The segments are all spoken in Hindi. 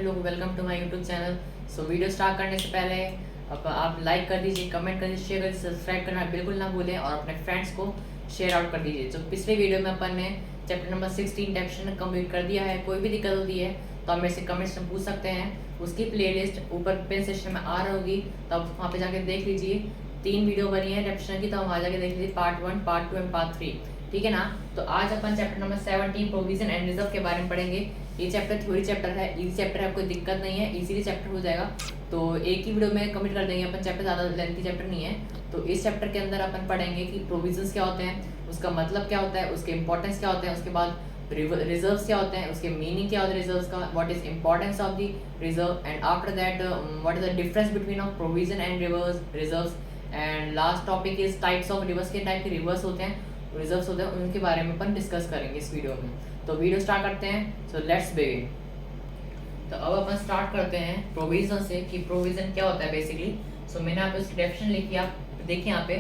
लोग, welcome to my YouTube channel. So video start करने से पहले अब आप लाइक कर दीजिए, कमेंट कर दीजिए, शेयर कर दीजिए, सब्सक्राइब करना बिल्कुल ना भूलें और अपने फ्रेंड्स को शेयर आउट कर दीजिए। जो पिछले वीडियो में अपन ने चैप्टर नंबर 16 डेफिनेशन कंप्लीट कर दिया है। कोई भी दिक्कत होती है तो आप मेरे से कमेंट्स में पूछ सकते हैं। उसकी प्लेलिस्ट ऊपर पिन सेक्शन में आ रही होगी, तो आप वहाँ पे जाके देख लीजिए। 3 वीडियो बनी है डेफिनेशन की, तो वहाँ जाके देख लीजिए पार्ट 1, पार्ट 2 एंड पार्ट 3। ठीक है ना। तो आज अपन chapter number 17 provision and reserve के बारे में पढ़ेंगे। ये चैप्टर थ्योरी चैप्टर है, इजी चैप्टर है, कोई दिक्कत नहीं है, इजीली चैप्टर हो जाएगा। तो एक ही वीडियो में कंप्लीट कर देंगे अपन, चैप्टर ज़्यादा लेंथी चैप्टर नहीं है। तो इस चैप्टर के अंदर अपन पढ़ेंगे कि प्रोविजंस क्या होते हैं, उसका मतलब क्या होता है, उसके इंपॉर्टेंस क्या होते हैं, उसके बाद रिजर्व्स क्या होते हैं, उसके मीनिंग क्या होता है रिजर्व्स का, what is importance of the reserve, and after that what is the difference between of provision and reserves. And last topic is types of reverse, के टाइप के रिवर्स होते हैं, रिजर्व्स होते हैं, उनके बारे में अपन डिस्कस करेंगे इस वीडियो में। तो वीडियो स्टार्ट करते हैं। So let's begin. तो अब अपन स्टार्ट करते हैं प्रोविजन से कि प्रोविजन क्या होता है बेसिकली। सो मैंने यहाँ पे उसकी डेफिनेशन लिखी, आप देखिए यहाँ पे,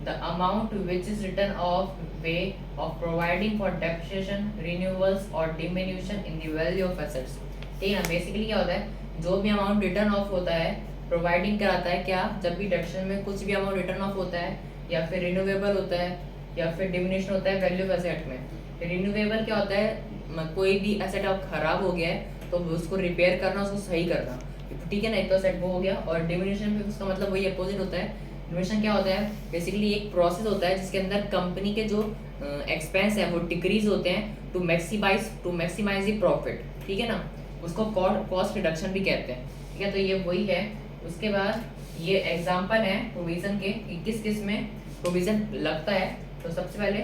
the amount which is written off way of providing for depreciation, renewals और diminution in the value of assets. ठीक है ना। बेसिकली क्या होता है, जो भी अमाउंट रिटर्न ऑफ होता है, प्रोवाइडिंग कराता है क्या, जब भी डेप्रिसिएशन में कुछ भी अमाउंट रिटर्न ऑफ होता है या फिर रिन्यूएबल होता है या फिर डिमिनिशन होता है वैल्यू ऑफ एसेट में। रिन्यूएबल क्या होता है, कोई भी एसेट अब खराब हो गया है तो उसको रिपेयर करना, उसको सही करना। ठीक है ना, एक तो एसेट वो हो गया। और डिमिनिशन भी उसका मतलब वही अपोजिट होता है। डिमिनिशन क्या होता है, बेसिकली एक प्रोसेस होता है जिसके अंदर कंपनी के जो एक्सपेंस है वो डिक्रीज होते हैं टू मैक्सिमाइज द प्रॉफिट। ठीक है ना, उसको कॉस्ट रिडक्शन भी कहते हैं। ठीक है, तो ये वही है। उसके बाद ये एग्जाम्पल है प्रोविजन के कि किस किस में प्रोविजन लगता है। तो सबसे पहले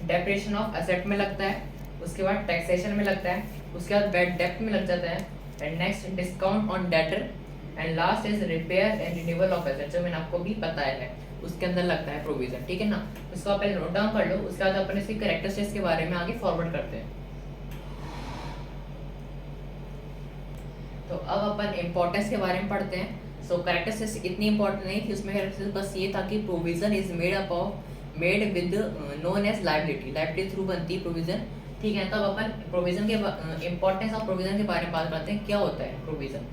डेप्रिसिएशन ऑफ एसेट में लगता है, उसके बाद टैक्सेशन में लगता है, उसके बाद बैड डेप्ट में लग जाता है, and next discount on debtor, and last is repair and renewal of asset, जो मैंने आपको भी बताया है, उसके अंदर लगता है प्रोविजन। ठीक है ना, इसको आप पहले नोट डाउन कर लो। उसके बाद अपन इसकी कैरेक्टरिस्टिक्स के बारे में आगे फॉरवर्ड करते हैं। तो अब अपन इंपॉर्टेंस के बारे में पढ़ते हैं। सो कैरेक्टरिस्टिक्स इतनी इंपॉर्टेंट नहीं थी उसमें, कैरेक्टरिस्टिक्स बस ये था कि provision is made with known as liability through बनती है प्रोविजन। ठीक है, तब अपन प्रोविजन के इंपॉर्टेंस ऑफ प्रोविजन के बारे में बात करते हैं। क्या होता है provision?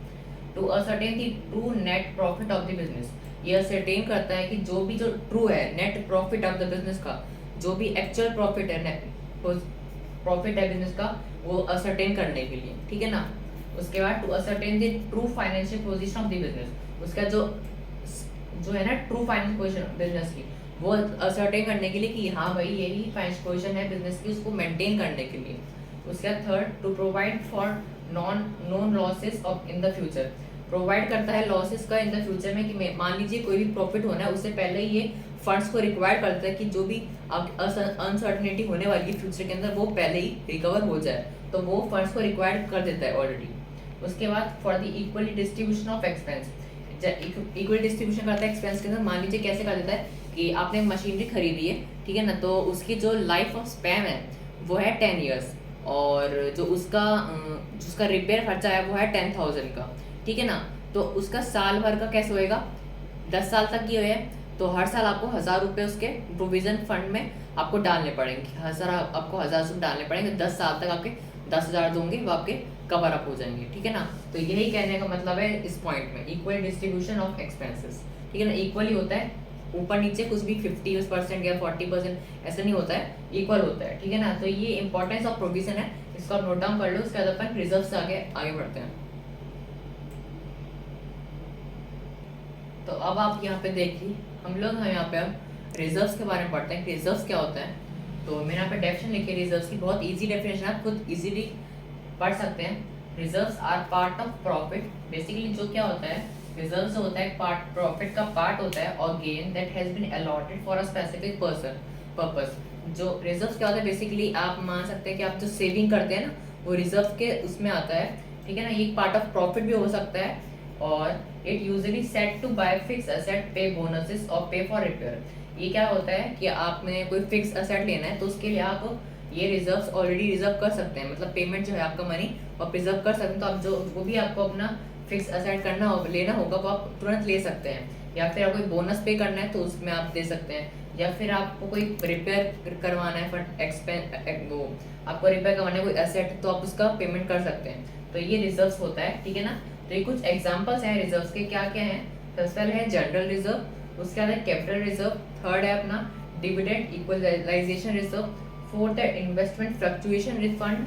To ascertain the true net profit of the business. ये असर्टेन करता है कि जो ट्रू है net profit of the business का, जो भी एक्चुअल प्रॉफिट है बिजनेस का, वो असर्टेन करने के लिए। ठीक है ना। उसके बाद to ascertain the true financial position of the business, उसका जो है ना ट्रू फाइनेंशियल पोजीशन बिजनेस की, वो असर्टेन करने के लिए कि हाँ भाई यही फाइनेंशियल पोजीशन है बिजनेस की, उसको मेंटेन करने के लिए। उसके बाद third, to provide for known losses of in the future. Provide करता है लॉसेस का इन द फ्यूचर में, कि मान लीजिए कोई भी प्रॉफिट होना है उससे पहले ही ये फंड्स को रिक्वायर करता है कि जो भी अनसर्टनिटी होने वाली है फ्यूचर के अंदर वो पहले ही रिकवर हो जाए, तो वो फंड्स को रिक्वायर कर देता है ऑलरेडी। उसके बाद for the equally distribution of expense, equal distribution करता है एक्सपेंस के अंदर। मान लीजिए कैसे कर देता है कि आपने मशीनरी खरीदी है, ठीक है ना, तो उसकी जो लाइफ ऑफ स्पैम है वो है 10 ईयर्स, और जो उसका रिपेयर खर्चा है वो है 10,000 का। ठीक है ना, तो उसका साल भर का कैसे होएगा, 10 साल तक ये है, तो हर साल आपको 1,000 रुपये उसके प्रोविजन फंड में आपको डालने पड़ेंगे। आपको 1,000 रुपये डालने पड़ेंगे, 10 साल तक आपके 10,000 दोगे, वो आपके कवर अप हो जाएंगे। ठीक है ना, तो यही कहने का मतलब है इस पॉइंट में, इक्वल डिस्ट्रीब्यूशन ऑफ एक्सपेंसेस। ठीक है ना, इक्वली होता है, ऊपर नीचे कुछ भी 50% या 40% ऐसा नहीं होता है, इक्वल होता है। ठीक है ना, तो ये इंपॉर्टेंस ऑफ प्रोविजन है, इसको आप नोट डाउन कर लो। उसके बाद अपन रिजर्व से आगे बढ़ते हैं। तो अब आप यहाँ पे देखिए, हम लोग यहाँ पे अब रिजर्व्स के बारे में पढ़ते हैं कि रिजर्व्स क्या होता है। तो मैंने यहाँ पे डेफिनेशन लिखी है रिजर्व्स की, बहुत इजी डेफिनेशन, आप खुद इजीली पढ़ सकते हैं। Reserves are part of profit. Basically जो क्या होता है, रिजर्व्स होता है पार्ट, प्रॉफिट का पार्ट होता है, और gain that has been allotted for a specific purpose. जो रिजर्व्स क्या होता है, बेसिकली आप मान सकते हैं कि आप जो सेविंग करते हैं ना, वो रिजर्व के उसमें आता है। ठीक है ना, ये एक पार्ट ऑफ प्रॉफिट भी हो सकता है। और it usually set to buy fix asset, pay bonuses और पे फॉर रिपेयर। ये क्या होता है कि आपने कोई फिक्स एसेट लेना है तो उसके लिए आप ये रिजर्व्स ऑलरेडी रिजर्व कर सकते हैं, मतलब पेमेंट जो है आपका मनी और प्रिजर्व कर सकते हैं। तो आप जो वो भी आपको अपना फिक्स एसेट लेना होगा वो आप तुरंत ले सकते हैं, या फिर आपको बोनस पे करना है तो उसमें आप दे सकते हैं, या फिर आपको कोई रिपेयर करवाना है फॉर वो आपको रिपेयर करवाना है कोई एसेट, तो आप उसका पेमेंट कर सकते हैं। तो ये रिजर्व्स होता है, ठीक है ना। तो ये कुछ एग्जांपल्स हैं रिजर्व्स के, क्या क्या हैं। फर्स्ट है जनरल रिजर्व, उसके बाद है कैपिटल रिजर्व, थर्ड है अपना डिविडेंड इक्वलाइजेशन रिजर्व, फोर्थ है इन्वेस्टमेंट फ्लक्चुएशन रिफंड,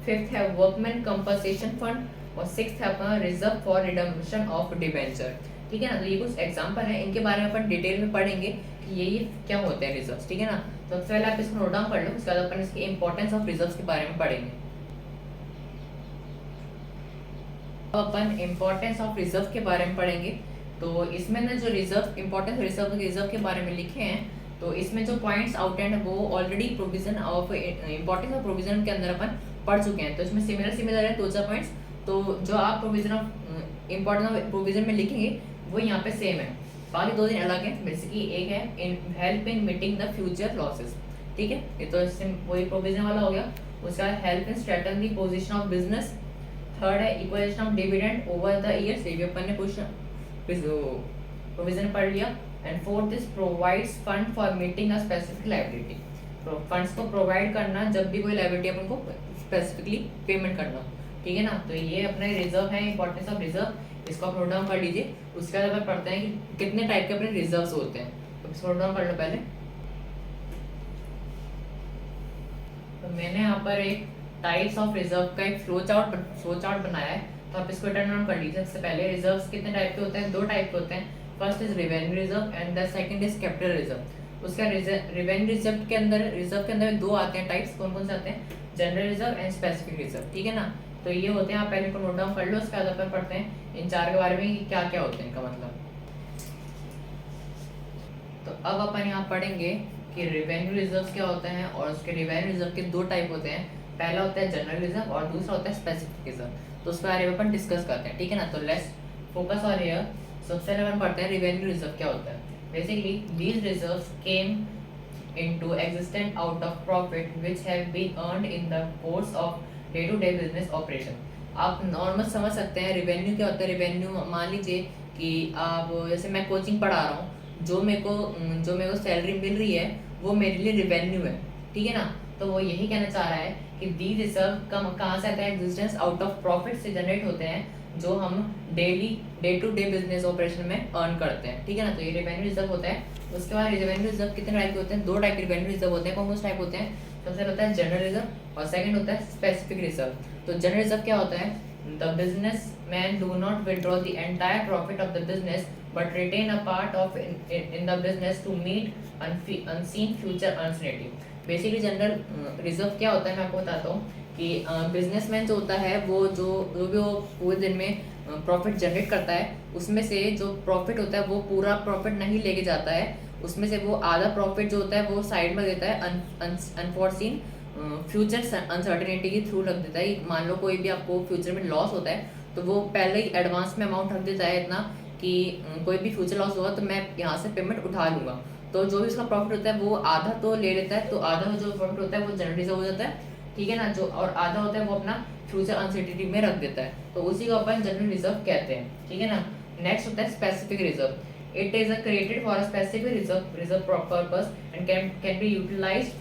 फिफ्थ है वर्कमैन कंपनसेशन फंड, और सिक्स्थ है अपना reserve for redemption of debenture, ठीक है ना। तो ये कुछ एग्जांपल है, इनके बारे में अपन डिटेल में पढ़ेंगे कि ये क्या होते हैं रिजर्व्स, ठीक है ना। तो सबसे पहले आप इसको नोट डाउन कर लो, उसके बाद अपन इसकी इंपॉर्टेंस ऑफ रिजर्व्स के बारे में पढ़ेंगे। अब अपन इंपॉर्टेंस ऑफ रिजर्व के बारे में पढ़ेंगे। तो इसमें ना जो रिजर्व इंपॉर्टेंस रिजर्व के बारे में लिखे हैं, तो इसमें जो पॉइंट्स आउटलाइन है वो already provision of importance of provision के अंदर अपन पढ़ चुके हैं। तो इसमें सिमिलर है दो चार पॉइंट्स, तो जो आप provision of importance of provision में लिखेंगे वो यहाँ पे सेम है, बाकी दो दिन अलग है। बेसिकली एक है इन help in meeting the future losses, ठीक है, ये तो इससे वही प्रोविजन वाला हो गया। उसका help in strengthen the position of business, third है equalisation of dividend over the years, ये भी अपन ने प्रोविजन पढ़ लिया। And fourth is provides fund for meeting a specific liability, funds को प्रोवाइड करना जब भी कोई लायबिलिटी अपन को स्पेसिफिकली पेमेंट करना, ठीक है ना। तो ये अपने रिजर्व है, इंपॉर्टेंस ऑफ रिजर्व, इसको आप नोट डाउन कर लीजिए। उसके बाद अपन पढ़ते हैं कि कितने टाइप के अपने रिजर्व्स होते हैं, तो इसको नोट डाउन कर लो पहले। तो मैंने यहाँ पर एक टाइप्स ऑफ रिजर्व का एक फ्लो चार्ट बनाया है, तो आप इसको टर्न ऑन कर लीजिए। सबसे पहले रिजर्व्स कितने टाइप के होते हैं, दो टाइप के होते हैं। First is revenue reserve and the second is capital reserve. उसका रेवेन्यू रिजर्व के अंदर दो आते हैं टाइप्स, कौन कौन से आते हैं, general reserve and specific reserve, ठीक है ना। तो ये होते हैं, आप पहले को नोट डाउन कर लो, उसके बाद अपन पढ़ते हैं इन चार के बारे में कि क्या क्या होते हैं इनका मतलब। तो अब अपन यहाँ पढ़ेंगे कि रेवेन्यू रिजर्व क्या होते हैं, और उसके रेवेन्यू रिजर्व के दो टाइप होते हैं। पहला होता है जनरल रिजर्व और दूसरा होता है स्पेसिफिक रिजर्व। तो उसके बारे में अपन डिस्कस करते हैं, ठीक है ना। तो लेट्स फोकस ऑन हियर। सबसे पहले अपन पढ़ते हैं रेवेन्यू रिजर्व क्या होता है। Basically these reserves came into existence out of profit which have been earned in the course of day to day business operation। आप नॉर्मल समझ सकते हैं रेवेन्यू क्या होता है। रेवेन्यू मान लीजिए कि आप जैसे मैं कोचिंग पढ़ा रहा हूँ, जो मेरे को सैलरी मिल रही है वो मेरे लिए रेवेन्यू है, ठीक है ना। तो वो यही कहना चाह रहा है कि दी रिजर्व कहाँ से आता है, एग्जिस्टेंस आउट ऑफ प्रॉफिट से जनरेट होते हैं, जो हम day to day business operation में अर्न करते हैं, ठीक है ना। तो ये रेवेन्यू रिजर्व होता है। उसके बाद रेवेन्यू रिजर्व कितने टाइप के होते हैं, दो टाइप के रेवेन्यू रिजर्व होते हैं। कौन कौन टाइप होते हैं, सबसे होता है जनरल रिजर्व और सेकंड होता है स्पेसिफिक रिजर्व। तो जनरल रिजर्व क्या होता है, the business man do not withdraw the entire profit of the business but retain a part of in the business to meet unseen future uncertainty. Basically general reserve क्या होता है, मैं आपको बताता हूँ कि बिजनेसमैन जो होता है वो जो भी वो पूरे दिन में प्रॉफिट जनरेट करता है, उसमें से जो प्रॉफिट होता है वो पूरा प्रॉफिट नहीं लेके जाता है, उसमें से वो आधा प्रॉफिट जो होता है वो साइड में देता है अनफॉर्सीन फ्यूचर अनसर्टेनिटी के थ्रू रख देता है। मान लो कोई भी आपको फ्यूचर में लॉस होता है तो वो पहले ही एडवांस में अमाउंट रख देता है इतना कि कोई भी फ्यूचर लॉस होगा तो मैं यहाँ से पेमेंट उठा लूँगा। तो जो भी उसका प्रॉफिट होता है वो आधा तो ले लेता है, तो आधा जो प्रॉफिट होता है वो जनरल रिजर्व हो जाता है, ठीक है ना। जो और आधा होता है वो अपना फ्यूचर अनसर्टेनिटी में रख देता है, तो उसी को अपन जनरल रिजर्व कहते हैं, ठीक है ना। नेक्स्ट होता है specific reserve. It is created for a specific reserve purpose and can be utilised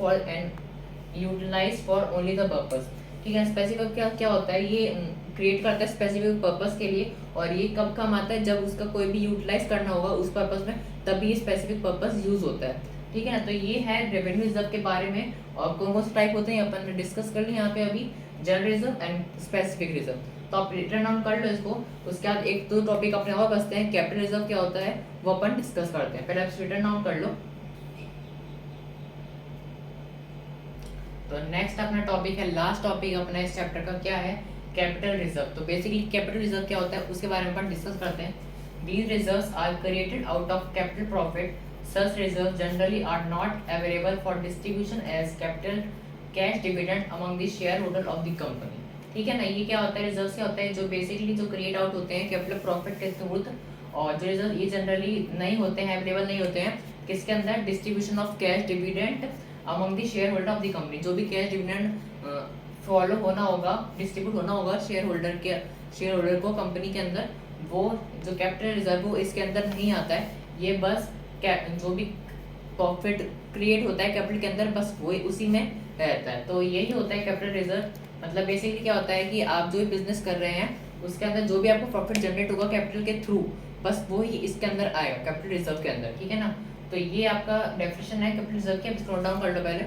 for only the purpose, ठीक है। स्पेसिफिक क्या होता है, ये क्रिएट करता है स्पेसिफिक पर्पस के लिए, और ये कब काम आता है, जब उसका कोई भी यूटिलाइज करना होगा उस पर्पस में, तभी ये स्पेसिफिक पर्पस यूज होता है, ठीक है ना। तो ये है रेवेन्यू रिजर्व के बारे में, और कौन कौन से टाइप होते हैं अपन ने डिस्कस कर लिया यहाँ पे अभी, general reserve and specific reserve. तो आप रिटर्न डाउन कर लो इसको। उसके बाद एक दो टॉपिक अपने और बचते हैं, कैपिटल रिजर्व क्या होता है वो अपन डिस्कस करते हैं। पहले आप रिटर्न डाउन कर लो। तो नेक्स्ट अपना टॉपिक है, लास्ट टॉपिक अपना इस चैप्टर का क्या है, कैपिटल रिजर्व। तो बेसिकली कैपिटल रिजर्व क्या होता है उसके बारे में अपन डिस्कस करते हैं। These reserves are created out of capital profit. Such reserves generally are not available for distribution as capital cash dividend among the shareholder of the company, ठीक है ना। ये क्या होता है, रिजर्व्स क्या होता है, जो बेसिकली जो क्रिएट आउट होते हैं कैपिटल प्रॉफिट के थ्रू, और जो रिजर्व ये जनरली नहीं होते हैं, अवेलेबल नहीं होते हैं किसके अंदर, distribution of cash dividend among the share holder of the company. जो भी कैश डिविडेंड फॉलो होना होगा, डिस्ट्रीब्यूट होना होगा शेयर होल्डर को कंपनी के अंदर, वो जो कैपिटल रिजर्व वो इसके अंदर नहीं आता है। ये बस जो भी प्रॉफिट क्रिएट होता है कैपिटल के अंदर, बस वो उसी में रहता है। तो यही होता है कैपिटल रिजर्व। मतलब बेसिकली क्या होता है कि आप जो भी बिजनेस कर रहे हैं उसके अंदर जो भी आपको प्रॉफिट जनरेट होगा कैपिटल के थ्रू, बस वो ही इसके अंदर आएगा, कैपिटल रिजर्व के अंदर, ठीक है ना। तो ये आपका डेफिनेशन है कैपिटल रिजर्व की, इसको नोट डाउन कर लो पहले।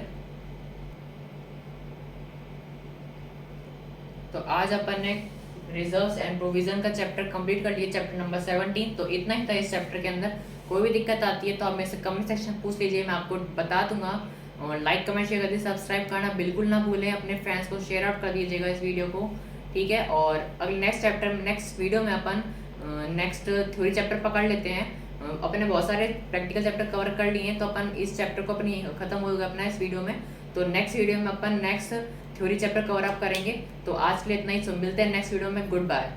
तो आज अपन ने रिजर्व्स एंड प्रोविजन का चैप्टर कंप्लीट कर लिया, चैप्टर नंबर 17। तो इतना ही था इस चैप्टर के अंदर। कोई भी दिक्कत आती है तो आप मेरे से कमेंट सेक्शन पूछ लीजिए, मैं आपको बता दूंगा। और लाइक कमेंट शेयर कर दीजिए, सब्सक्राइब करना बिल्कुल ना भूलें, अपने फ्रेंड्स को शेयर आउट कर दीजिएगा इस वीडियो को, ठीक है। और अगले नेक्स्ट चैप्टर नेक्स्ट वीडियो में अपन नेक्स्ट थ्योरी चैप्टर पकड़ लेते हैं। अपने बहुत सारे प्रैक्टिकल चैप्टर कवर कर लिए हैं, तो अपन इस चैप्टर को अपनी खत्म होगा अपना इस वीडियो में। तो नेक्स्ट वीडियो में अपन next theory chapter cover up करेंगे। तो आज के लिए इतना ही, मिलते हैं नेक्स्ट वीडियो में। Good bye.